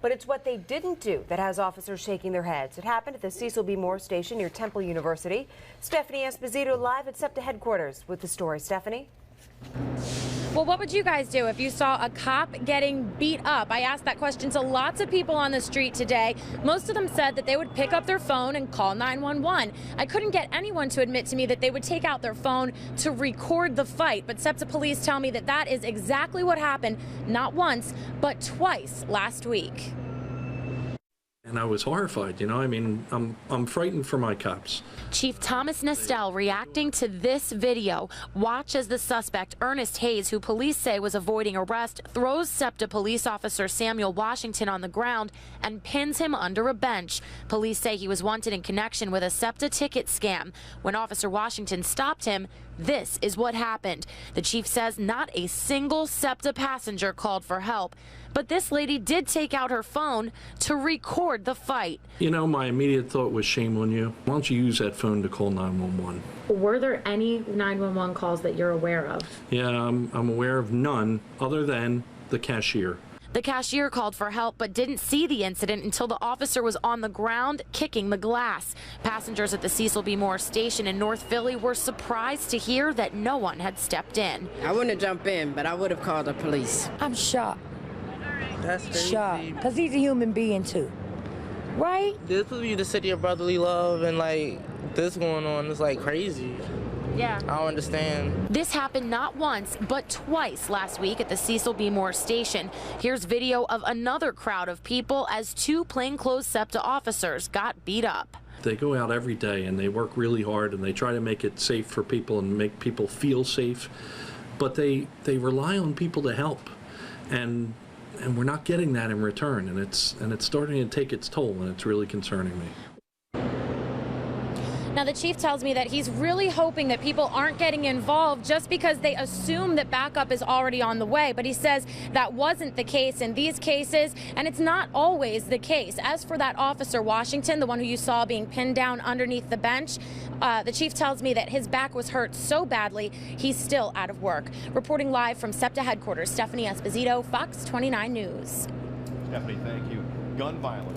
But it's what they didn't do that has officers shaking their heads. It happened at the Cecil B. Moore Station near Temple University. Stephanie Esposito live at SEPTA headquarters with the story. Stephanie? Well, what would you guys do if you saw a cop getting beat up? I asked that question to lots of people on the street today. Most of them said that they would pick up their phone and call 911. I couldn't get anyone to admit to me that they would take out their phone to record the fight, but SEPTA police tell me that that is exactly what happened, not once, but twice last week. And I was horrified, you know, I mean, I'm frightened for my cops. Chief Thomas Nestel reacting to this video. Watch as the suspect, Ernest Hayes, who police say was avoiding arrest, throws SEPTA police officer Samuel Washington on the ground and pins him under a bench. Police say he was wanted in connection with a SEPTA ticket scam. When Officer Washington stopped him, this is what happened. The chief says not a single SEPTA passenger called for help, but this lady did take out her phone to record the fight. You know, my immediate thought was shame on you. Why don't you use that phone to call 911? Were there any 911 calls that you're aware of? Yeah, I'm aware of none other than the cashier. The cashier called for help but didn't see the incident until the officer was on the ground kicking the glass. Passengers at the Cecil B. Moore Station in North Philly were surprised to hear that no one had stepped in. I wouldn't have jumped in, but I would have called the police. I'm shocked. That's crazy. Shocked. Because he's a human being, too. Right? This would be the city of brotherly love, and, like, this going on is, like, crazy. Yeah. I don't understand. This happened not once, but twice last week at the Cecil B. Moore Station. Here's video of another crowd of people as two plainclothes SEPTA officers got beat up. They go out every day and they work really hard and they try to make it safe for people and make people feel safe, but they rely on people to help, and we're not getting that in return, and it's starting to take its toll, and it's really concerning me. Now, the chief tells me that he's really hoping that people aren't getting involved just because they assume that backup is already on the way. But he says that wasn't the case in these cases, and it's not always the case. As for that officer Washington, the one who you saw being pinned down underneath the bench, the chief tells me that his back was hurt so badly he's still out of work. Reporting live from SEPTA headquarters, Stephanie Esposito, Fox 29 News. Stephanie, thank you. Gun violence.